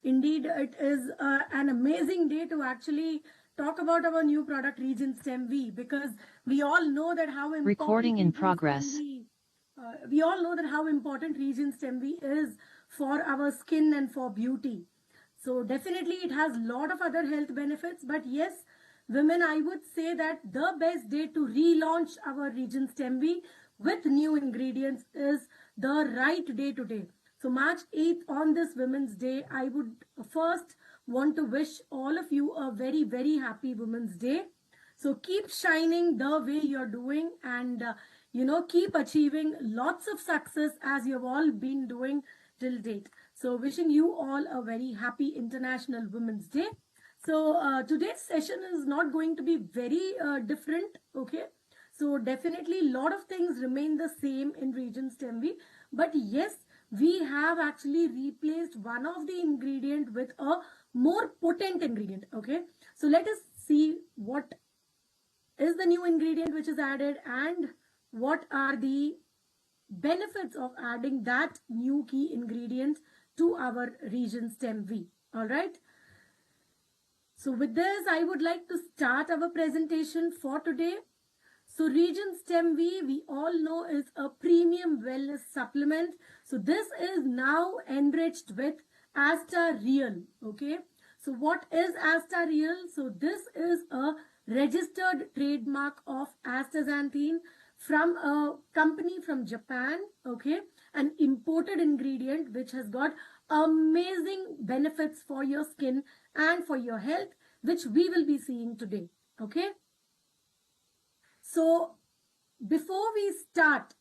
Indeed, it is an amazing day to actually talk about our new product, Regen StemVi, because we all know that how important Recording in Regen progress. StemVi, we all know that how important Regen StemVi is for our skin and for beauty. So definitely it has a lot of other health benefits, but yes, women, I would say that the best day to relaunch our Regen StemVi with new ingredients is the right day today. So March 8th on this Women's Day, I would first want to wish all of you a very, very happy Women's Day. So keep shining the way you're doing and, keep achieving lots of success as you've all been doing till date. So wishing you all a very happy International Women's Day. So today's session is not going to be very different, okay? So definitely a lot of things remain the same in Regen StemVi, but yes, we have actually replaced one of the ingredient with a more potent ingredient, okay? So let us see what is the new ingredient which is added and what are the benefits of adding that new key ingredient to our Regen StemVi. All right. So with this, I would like to start our presentation for today. So Regen StemVi, we all know, is a premium wellness supplement. So this is now enriched with Asta Real. Okay. So what is Asta Real? So this is a registered trademark of astaxanthin from a company from Japan, okay, an imported ingredient which has got amazing benefits for your skin and for your health, which we will be seeing today, okay. So before we start,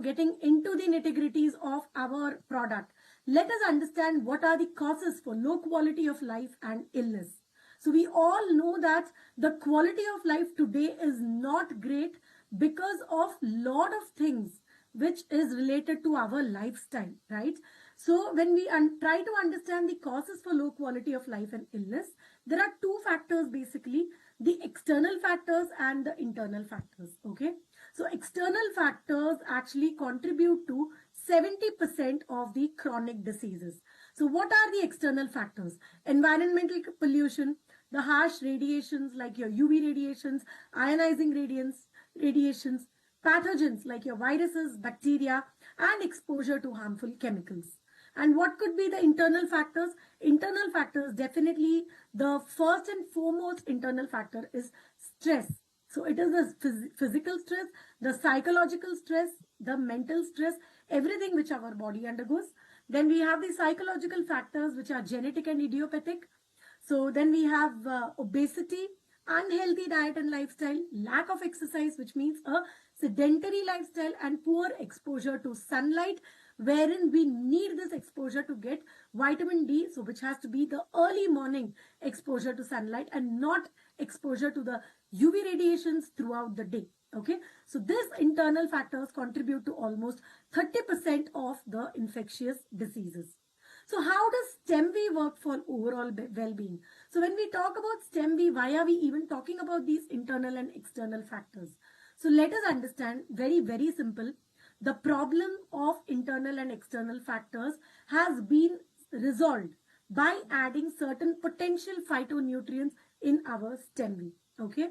getting into the nitty-gritties of our product, let us understand what are the causes for low quality of life and illness. So we all know that the quality of life today is not great because of lot of things which is related to our lifestyle, right? So when we try to understand the causes for low quality of life and illness, there are two factors basically, the external factors and the internal factors, okay? So external factors actually contribute to 70% of the chronic diseases. So what are the external factors? Environmental pollution, the harsh radiations like your UV radiations, ionizing radiations, pathogens like your viruses, bacteria, and exposure to harmful chemicals. And what could be the internal factors? Internal factors, definitely the first and foremost internal factor is stress. So it is the physical stress, the psychological stress, the mental stress, everything which our body undergoes. Then we have the psychological factors which are genetic and idiopathic. So then we have obesity, unhealthy diet and lifestyle, lack of exercise, which means a sedentary lifestyle, and poor exposure to sunlight, wherein we need this exposure to get vitamin D, so which has to be the early morning exposure to sunlight and not exposure to the UV radiations throughout the day. Okay, so these internal factors contribute to almost 30% of the infectious diseases. So how does StemVi work for overall well-being? So when we talk about StemVi, why are we even talking about these internal and external factors? So let us understand, very, very simple. The problem of internal and external factors has been resolved by adding certain potential phytonutrients in our StemVi. Okay.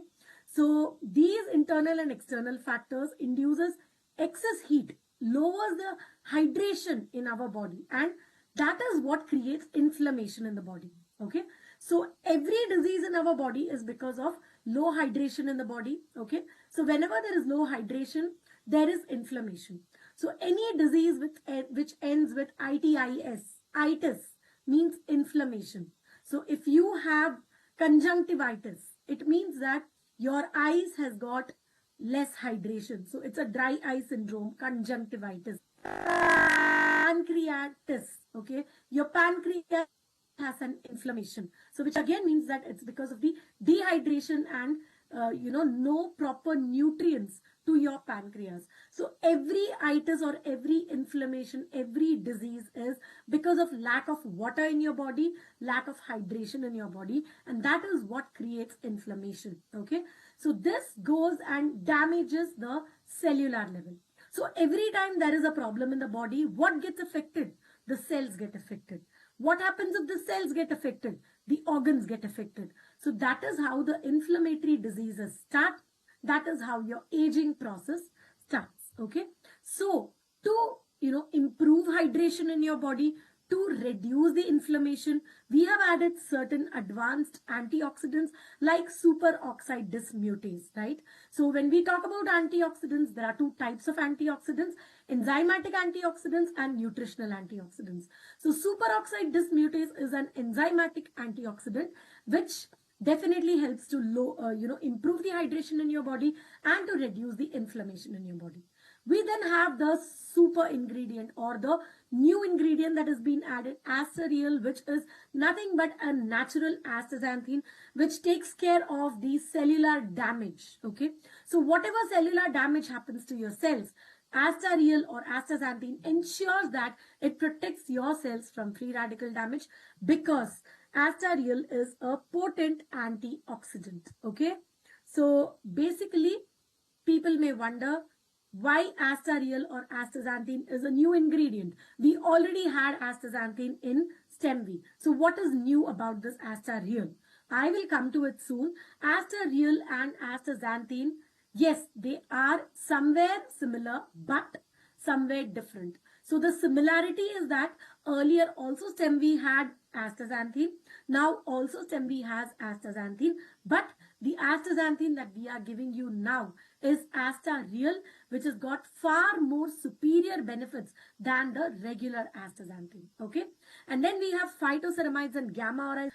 So these internal and external factors induces excess heat, lowers the hydration in our body, and that is what creates inflammation in the body. Okay. So every disease in our body is because of low hydration in the body. Okay. So whenever there is low hydration, there is inflammation. So any disease which ends with itis means inflammation. So if you have conjunctivitis, it means that your eyes has got less hydration. So it's a dry eye syndrome, conjunctivitis. Pancreatitis, okay? Your pancreas has an inflammation. So which again means that it's because of the dehydration and, no proper nutrients to your pancreas. So every itis or every inflammation, every disease is because of lack of water in your body, lack of hydration in your body, and that is what creates inflammation. Okay, so this goes and damages the cellular level. So every time there is a problem in the body, what gets affected? The cells get affected. What happens if the cells get affected? The organs get affected. So that is how the inflammatory diseases start. That is how your aging process starts. Okay. So to, improve hydration in your body, to reduce the inflammation, we have added certain advanced antioxidants like superoxide dismutase, right? So when we talk about antioxidants, there are two types of antioxidants: enzymatic antioxidants and nutritional antioxidants. So superoxide dismutase is an enzymatic antioxidant which definitely helps to improve the hydration in your body and to reduce the inflammation in your body. We then have the super ingredient or the new ingredient that has been added, astareal, which is nothing but a natural astaxanthin which takes care of the cellular damage. Okay, so whatever cellular damage happens to your cells, astareal or astaxanthin ensures that it protects your cells from free radical damage, because astareal is a potent antioxidant. Okay, so basically people may wonder why astareal or astaxanthin is a new ingredient. We already had astaxanthin in StemVi. So what is new about this astareal? I will come to it soon. Astareal and astaxanthin, yes, they are somewhere similar but somewhere different. So the similarity is that earlier also StemVi had astaxanthin. Now also StemVi has astaxanthin, but the astaxanthin that we are giving you now is astareal, which has got far more superior benefits than the regular astaxanthin. Okay, and then we have phytoceramides and gamma oryzanate,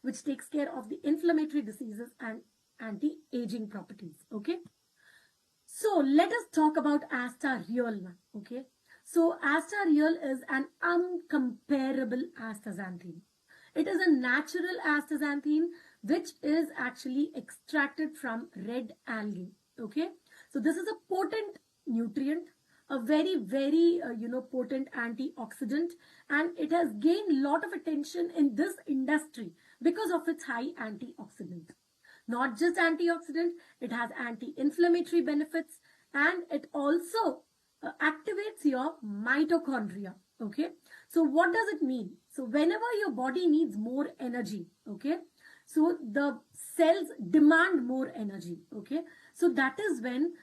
which takes care of the inflammatory diseases and anti-aging properties. Okay, so let us talk about astareal now. Okay, so astareal is an uncomparable astaxanthin. It is a natural astaxanthin which is actually extracted from red algae. Okay, so this is a potent nutrient, a very, very, potent antioxidant, and it has gained a lot of attention in this industry because of its high antioxidant. Not just antioxidant, it has anti-inflammatory benefits, and it also activates your mitochondria. Okay, so what does it mean? So whenever your body needs more energy, okay, so the cells demand more energy. Okay, so that is when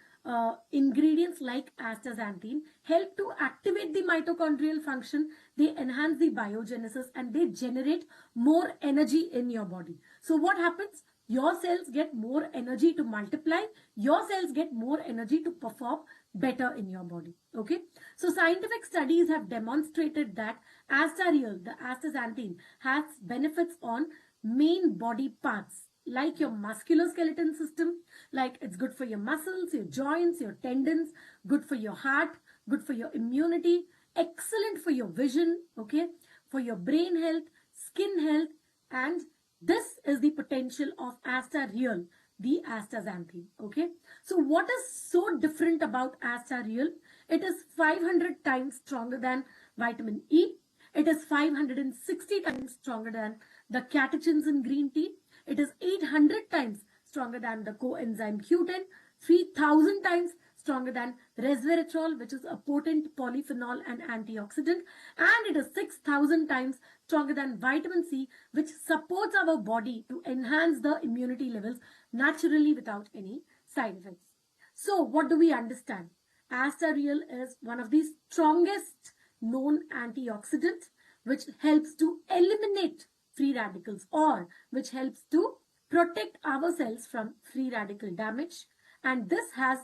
ingredients like astaxanthin help to activate the mitochondrial function. They enhance the biogenesis and they generate more energy in your body. So what happens? Your cells get more energy to multiply. Your cells get more energy to perform better in your body. Okay, so scientific studies have demonstrated that astareal, the astaxanthin, has benefits on main body parts like your musculoskeletal system, like it's good for your muscles, your joints, your tendons, good for your heart, good for your immunity, excellent for your vision, okay, for your brain health, skin health, and this is the potential of astareal, the astaxanthin. Okay, so what is so different about astareal? It is 500 times stronger than vitamin E. It is 560 times stronger than the catechins in green tea. It is 800 times stronger than the coenzyme Q10, 3000 times stronger than resveratrol, which is a potent polyphenol and antioxidant, and it is 6000 times stronger than vitamin C, which supports our body to enhance the immunity levels naturally without any side effects. So what do we understand? Astareal is one of the strongest known antioxidants which helps to eliminate free radicals, or which helps to protect our cells from free radical damage, and this has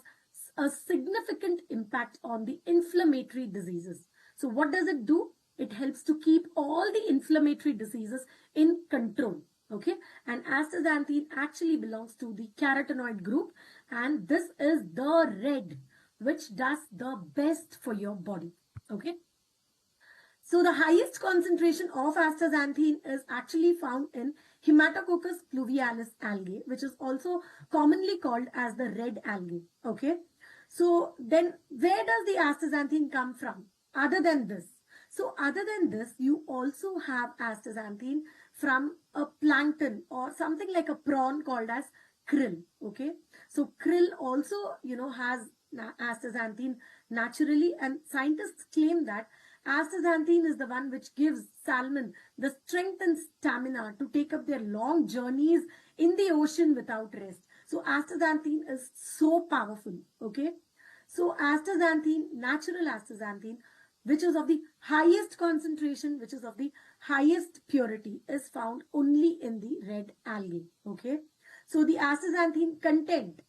a significant impact on the inflammatory diseases. So what does it do? It helps to keep all the inflammatory diseases in control. Okay, and astaxanthin actually belongs to the carotenoid group, and this is the red which does the best for your body. Okay, so the highest concentration of astaxanthin is actually found in Haematococcus pluvialis algae, which is also commonly called as the red algae. Okay, so then where does the astaxanthin come from other than this? So other than this, you also have astaxanthin from a plankton or something like a prawn called as krill. Okay, so krill also, has astaxanthin naturally, and scientists claim that Astaxanthin is the one which gives salmon the strength and stamina to take up their long journeys in the ocean without rest. So astaxanthin is so powerful, okay? So astaxanthin, natural astaxanthin, which is of the highest concentration, which is of the highest purity, is found only in the red algae, okay? So the astaxanthin content,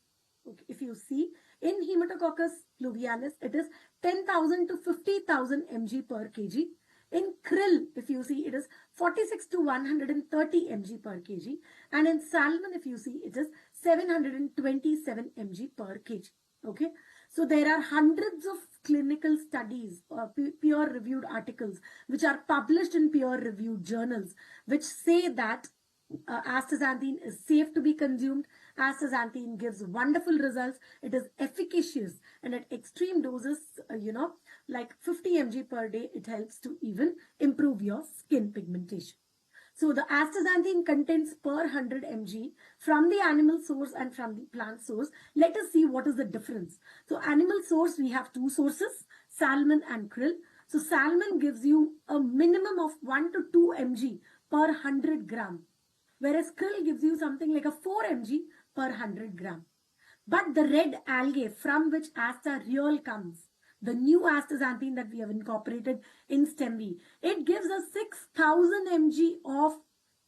okay, if you see, in Haematococcus pluvialis, it is 10,000 to 50,000 mg per kg. In krill, if you see, it is 46 to 130 mg per kg. And in salmon, if you see, it is 727 mg per kg. Okay. So there are hundreds of clinical studies, peer-reviewed articles, which are published in peer-reviewed journals, which say that astaxanthin is safe to be consumed. Astaxanthin gives wonderful results. It is efficacious, and at extreme doses, like 50 mg per day, it helps to even improve your skin pigmentation. So the astaxanthin contains per 100 mg from the animal source and from the plant source. Let us see what is the difference. So animal source, we have two sources, salmon and krill. So salmon gives you a minimum of 1 to 2 mg per 100 gram, whereas krill gives you something like a 4 mg per 100 gram. But the red algae from which Asta Real comes, the new astaxanthin that we have incorporated in StemVi, it gives us 6,000 mg of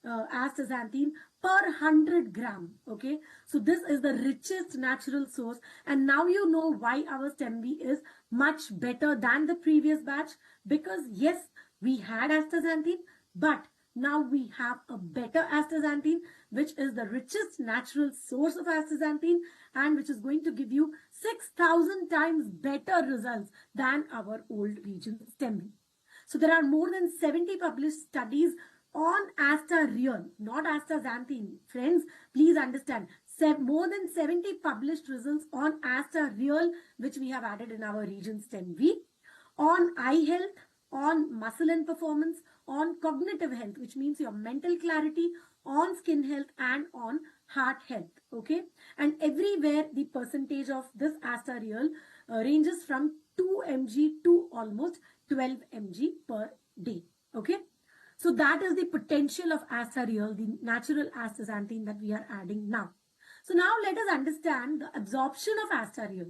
astaxanthin per 100 gram. Okay, so this is the richest natural source, and now you know why our StemVi is much better than the previous batch, because yes, we had astaxanthin, but now we have a better astaxanthin, which is the richest natural source of astaxanthin and which is going to give you 6,000 times better results than our old Regen StemVi. So there are more than 70 published studies on Asta Real, not astaxanthin. Friends, please understand, more than 70 published results on Asta Real, which we have added in our Regen StemVi, on eye health, on muscle and performance, on cognitive health, which means your mental clarity, on skin health, and on heart health. Okay, and everywhere the percentage of this Asta Real ranges from 2 mg to almost 12 mg per day. Okay, so that is the potential of Asta Real, the natural astaxanthin that we are adding now. So now let us understand the absorption of Asta Real.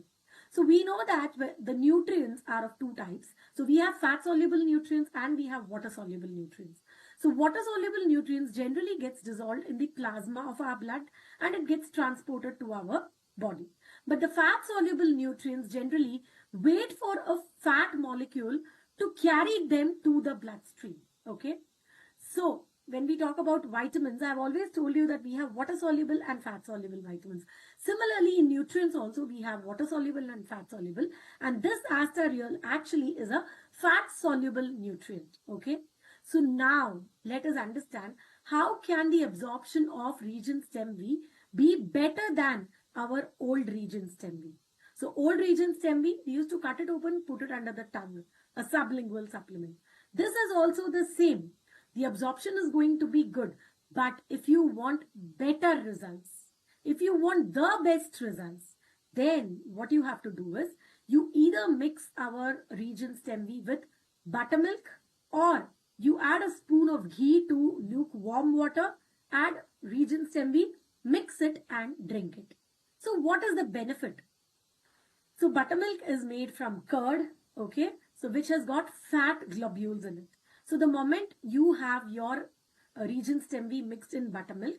So we know that the nutrients are of two types. So we have fat-soluble nutrients and we have water-soluble nutrients. So water-soluble nutrients generally gets dissolved in the plasma of our blood and it gets transported to our body. But the fat-soluble nutrients generally wait for a fat molecule to carry them to the bloodstream. Okay. So when we talk about vitamins, I have always told you that we have water-soluble and fat-soluble vitamins. Similarly, in nutrients also, we have water-soluble and fat-soluble. And this Asta Real actually is a fat-soluble nutrient. Okay. So now, let us understand how can the absorption of Regen StemVi be better than our old Regen StemVi. So old Regen StemVi, we used to cut it open, put it under the tongue, a sublingual supplement. This is also the same. The absorption is going to be good, but if you want better results, if you want the best results, then what you have to do is you either mix our Regen StemVi with buttermilk or you add a spoon of ghee to lukewarm water, add Regen StemVi, mix it and drink it. So what is the benefit? So buttermilk is made from curd, okay, so which has got fat globules in it. So the moment you have your Regen StemVi mixed in buttermilk,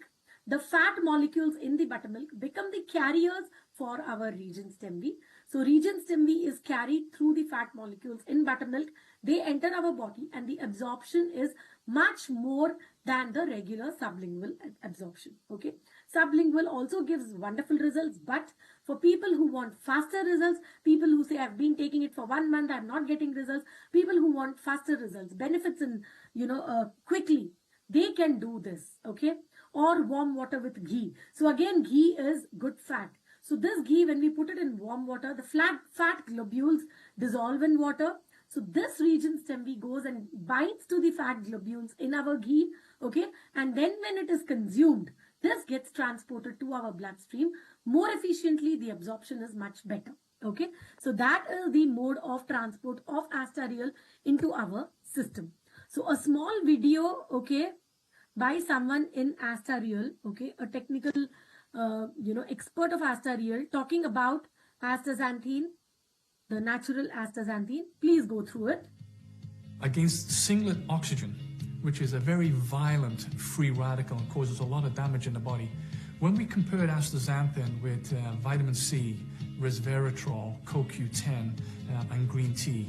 the fat molecules in the buttermilk become the carriers for our Regen StemVi. So Regen StemVi is carried through the fat molecules in buttermilk. They enter our body and the absorption is much more than the regular sublingual absorption. Okay. Sublingual also gives wonderful results, but for people who want faster results, people who say I've been taking it for 1 month, I'm not getting results, people who want faster results, benefits in, quickly, they can do this. Okay. Or warm water with ghee. So again, ghee is good fat. So this ghee, when we put it in warm water, the fat globules dissolve in water. So this Regen StemVi goes and binds to the fat globules in our ghee. Okay. And then when it is consumed, this gets transported to our bloodstream more efficiently. The absorption is much better. Okay, so that is the mode of transport of astareal into our system. So a small video, okay, by someone in astareal, okay, a technical, expert of astareal, talking about astaxanthin, the natural astaxanthin. Please go through it. Against singlet oxygen, which is a very violent free radical and causes a lot of damage in the body. When we compared astaxanthin with vitamin C, resveratrol, CoQ10, and green tea,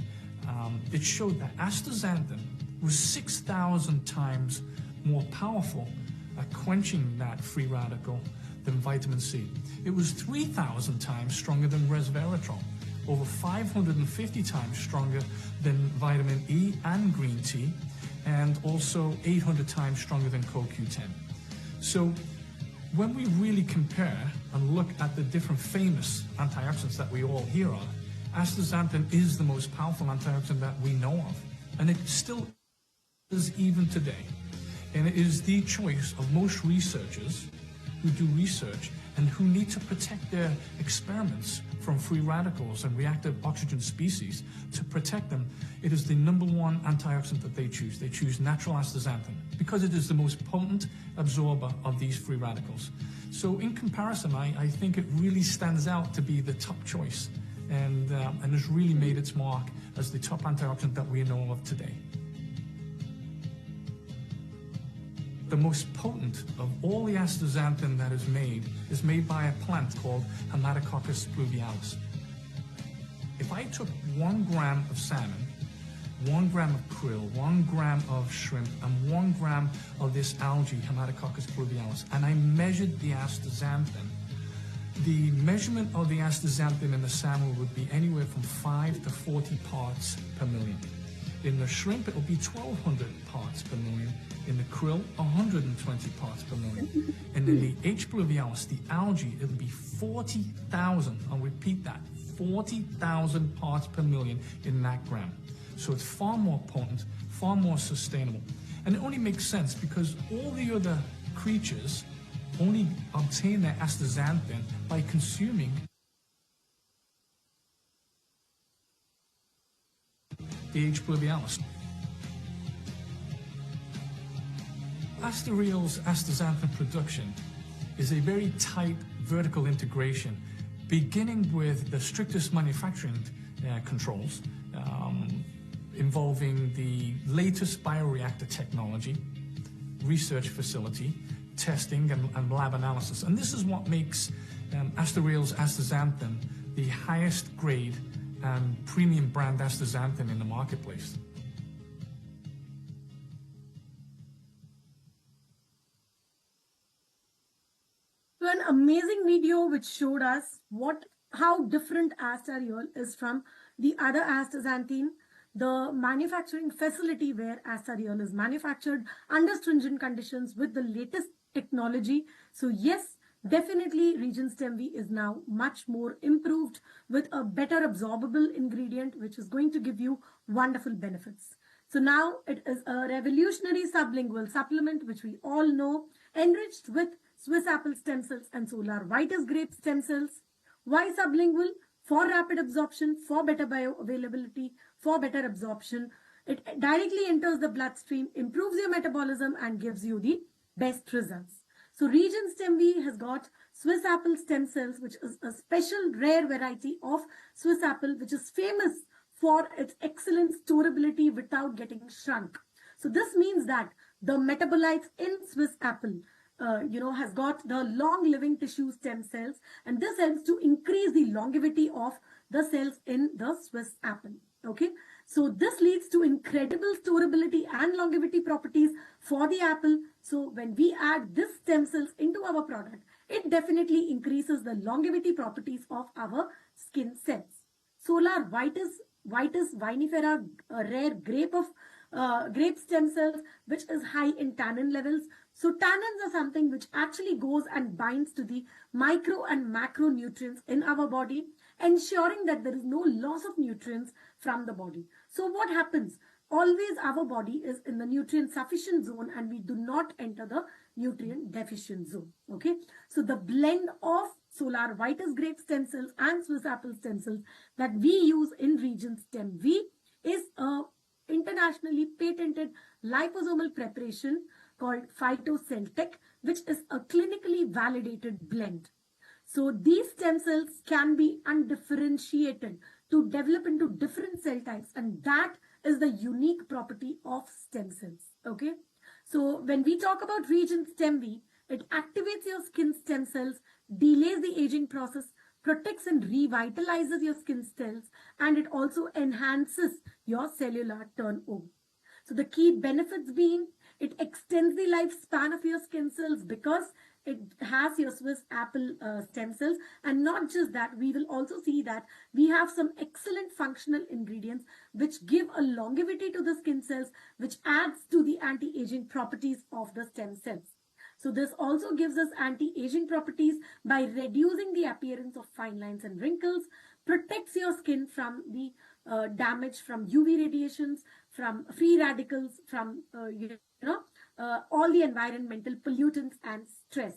it showed that astaxanthin was 6,000 times more powerful at quenching that free radical than vitamin C. It was 3,000 times stronger than resveratrol, over 550 times stronger than vitamin E and green tea, and also 800 times stronger than CoQ10. So when we really compare and look at the different famous antioxidants that we all hear of, astaxanthin is the most powerful antioxidant that we know of, and it still is even today. And it is the choice of most researchers who do research and who need to protect their experiments from free radicals and reactive oxygen species. To protect them, it is the #1 antioxidant that they choose. They choose natural astaxanthin because it is the most potent absorber of these free radicals. So in comparison, I think it really stands out to be the top choice and has really made its mark as the top antioxidant that we know of today. The most potent of all the astaxanthin that is made by a plant called Haematococcus pluvialis. If I took 1 gram of salmon, 1 gram of krill, 1 gram of shrimp, and 1 gram of this algae, Haematococcus pluvialis, and I measured the astaxanthin, the measurement of the astaxanthin in the salmon would be anywhere from 5 to 40 parts per million. In the shrimp, it will be 1,200 parts per million. In the krill, 120 parts per million. And in the H. pluvialis, the algae, it will be 40,000. I'll repeat that, 40,000 parts per million in that gram. So it's far more potent, far more sustainable. And it only makes sense because all the other creatures only obtain their astaxanthin by consuming the H. pluvialis. Astareal's astaxanthin production is a very tight vertical integration, beginning with the strictest manufacturing controls, involving the latest bioreactor technology, research facility, testing, and lab analysis. And this is what makes Astareal's astaxanthin the highest grade and premium brand astaxanthin in the marketplace. So an amazing video which showed us how different astareal is from the other astaxanthin, the manufacturing facility where astareal is manufactured under stringent conditions with the latest technology. So yes, definitely Regen StemVi is now much more improved with a better absorbable ingredient which is going to give you wonderful benefits. So now it is a revolutionary sublingual supplement which we all know, enriched with Swiss apple stem cells and solar whitus grape stem cells. Why sublingual? For rapid absorption, for better bioavailability, for better absorption. It directly enters the bloodstream, improves your metabolism and gives you the best results. So Regen StemVi has got Swiss apple stem cells, which is a special rare variety of Swiss apple, which is famous for its excellent storability without getting shrunk. So this means that the metabolites in Swiss apple has got the long living tissue stem cells, and this helps to increase the longevity of the cells in the Swiss apple. Okay, so this leads to incredible storability and longevity properties for the apple. So when we add this stem cells into our product, it definitely increases the longevity properties of our skin cells. Solar whitus vinifera, a rare grape stem cells, which is high in tannin levels. So tannins are something which actually goes and binds to the micro and macronutrients in our body, ensuring that there is no loss of nutrients from the body. So what happens? always our body is in the nutrient sufficient zone and we do not enter the nutrient deficient zone. Okay, so the blend of solar Vitus grape stem cells and Swiss apple stem cells that we use in Regen StemVi is a internationally patented liposomal preparation called PhytoCellTech, which is a clinically validated blend. So these stem cells can be undifferentiated to develop into different cell types, and that is the unique property of stem cells. Okay, so when we talk about Regen StemVi, it activates your skin stem cells, delays the aging process, protects and revitalizes your skin cells, and it also enhances your cellular turnover. So the key benefits being, it extends the lifespan of your skin cells because it has your Swiss apple stem cells. And not just that, we will also see that we have some excellent functional ingredients which give a longevity to the skin cells, which adds to the anti-aging properties of the stem cells. So this also gives us anti-aging properties by reducing the appearance of fine lines and wrinkles, protects your skin from the damage from UV radiations, from free radicals, from all the environmental pollutants and stress.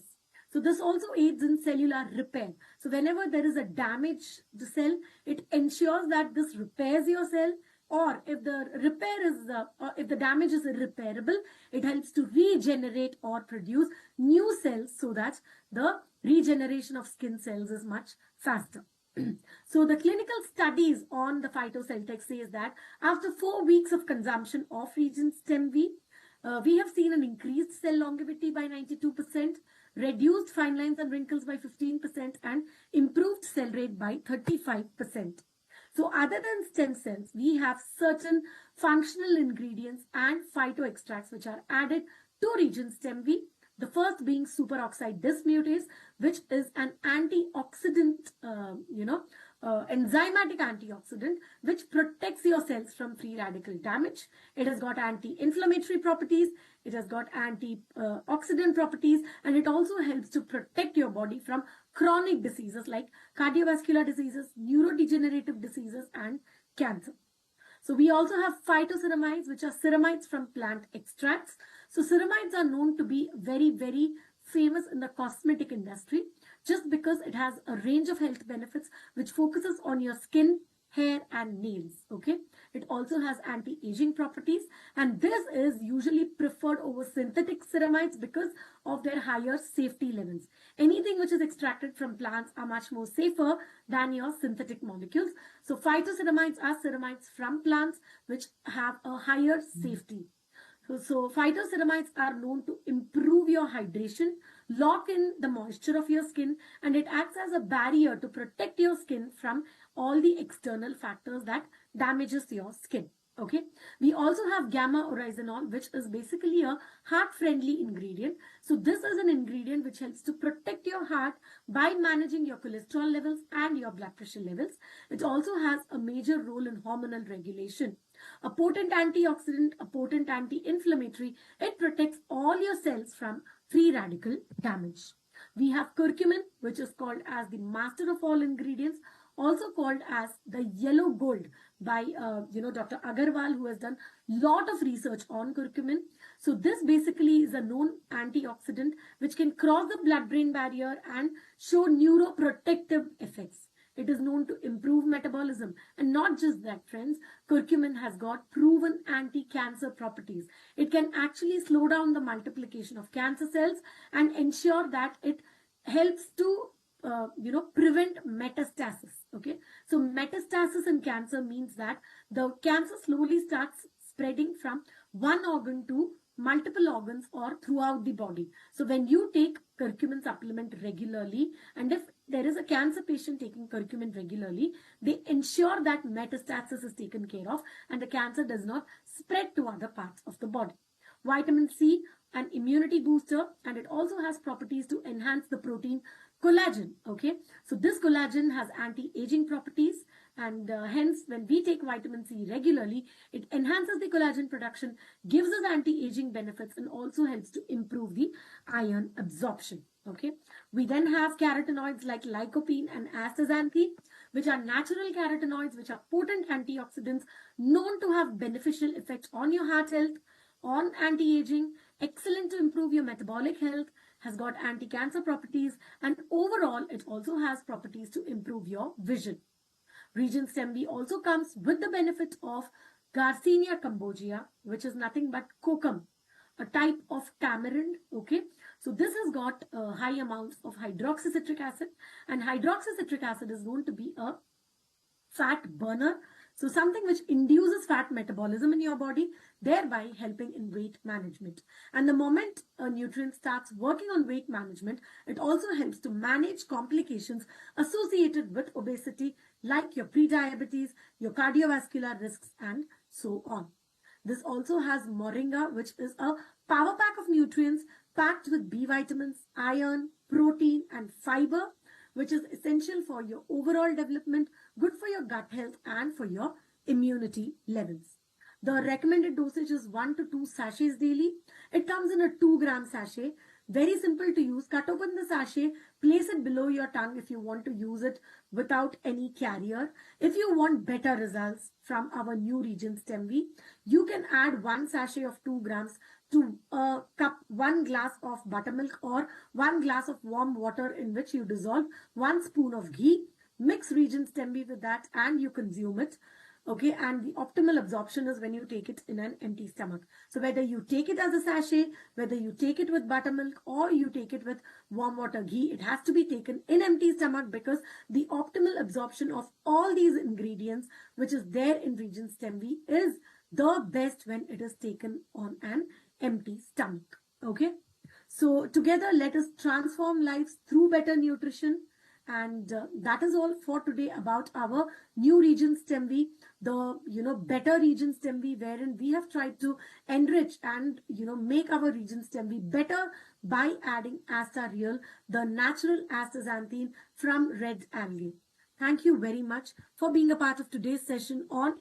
So this also aids in cellular repair. So whenever there is a damage to cell, it ensures that this repairs your cell, or if the repair is if the damage is irreparable, it helps to regenerate or produce new cells so that the regeneration of skin cells is much faster. So the clinical studies on the PhytoCellTech says that after 4 weeks of consumption of Regen StemVi, we have seen an increased cell longevity by 92%, reduced fine lines and wrinkles by 15%, and improved cell rate by 35%. So other than stem cells, we have certain functional ingredients and phyto extracts which are added to Regen StemVi. The first being superoxide dismutase, which is an antioxidant, enzymatic antioxidant, which protects your cells from free radical damage. It has got anti-inflammatory properties, it has got antioxidant properties, and it also helps to protect your body from chronic diseases like cardiovascular diseases, neurodegenerative diseases, and cancer. So we also have phytoceramides, which are ceramides from plant extracts. So ceramides are known to be very, very famous in the cosmetic industry just because it has a range of health benefits which focuses on your skin, hair, and nails. Okay, it also has anti-aging properties, and this is usually preferred over synthetic ceramides because of their higher safety levels. Anything which is extracted from plants are much more safer than your synthetic molecules. So phytoceramides are ceramides from plants which have a higher safety. So phytoceramides are known to improve your hydration, lock in the moisture of your skin, and it acts as a barrier to protect your skin from all the external factors that damages your skin. Okay, we also have gamma oryzanol, which is basically a heart-friendly ingredient. So this is an ingredient which helps to protect your heart by managing your cholesterol levels and your blood pressure levels. It also has a major role in hormonal regulation. A potent antioxidant, a potent anti-inflammatory, it protects all your cells from free radical damage. We have curcumin, which is called as the master of all ingredients, also called as the yellow gold by Dr. Agarwal, who has done lot of research on curcumin. So this basically is a known antioxidant which can cross the blood-brain barrier and show neuroprotective effects. It is known to improve metabolism, and not just that, friends, curcumin has got proven anti-cancer properties. It can actually slow down the multiplication of cancer cells and ensure that it helps to prevent metastasis. Okay, so metastasis in cancer means that the cancer slowly starts spreading from one organ to multiple organs or throughout the body. So when you take curcumin supplement regularly, and if there is a cancer patient taking curcumin regularly, they ensure that metastasis is taken care of and the cancer does not spread to other parts of the body. Vitamin C, an immunity booster, and it also has properties to enhance the protein collagen. Okay, so this collagen has anti-aging properties, and hence when we take vitamin C regularly, it enhances the collagen production, gives us anti-aging benefits, and also helps to improve the iron absorption. Okay, we then have carotenoids like lycopene and astaxanthin, which are natural carotenoids, which are potent antioxidants known to have beneficial effects on your heart health, on anti-aging, excellent to improve your metabolic health, has got anti-cancer properties, and overall it also has properties to improve your vision. Regen StemVi also comes with the benefit of Garcinia cambogia, which is nothing but kokum, a type of tamarind. Okay, so this has got high amounts of hydroxycitric acid, and hydroxycitric acid is known to be a fat burner, so something which induces fat metabolism in your body, thereby helping in weight management. And the moment a nutrient starts working on weight management, it also helps to manage complications associated with obesity, like your prediabetes, your cardiovascular risks, and so on. This also has moringa, which is a power pack of nutrients packed with B vitamins, iron, protein, and fiber, which is essential for your overall development, good for your gut health, and for your immunity levels. The recommended dosage is 1 to 2 sachets daily. It comes in a 2-gram sachet. Very simple to use. Cut open the sachet, place it below your tongue if you want to use it without any carrier. If you want better results from our new Regen StemVi, you can add 1 sachet of 2 grams to a cup, 1 glass of buttermilk or 1 glass of warm water in which you dissolve 1 spoon of ghee. Mix Regen StemVi with that and you consume it. Okay, and the optimal absorption is when you take it in an empty stomach. So whether you take it as a sachet, whether you take it with buttermilk or you take it with warm water ghee, it has to be taken in empty stomach, because the optimal absorption of all these ingredients which is there in Regen StemVi is the best when it is taken on an empty stomach. Okay, so together let us transform lives through better nutrition. And that is all for today about our new Regen StemVi, the better Regen StemVi, wherein we have tried to enrich and make our Regen StemVi better by adding Astareal, the natural astaxanthin from red algae. Thank you very much for being a part of today's session on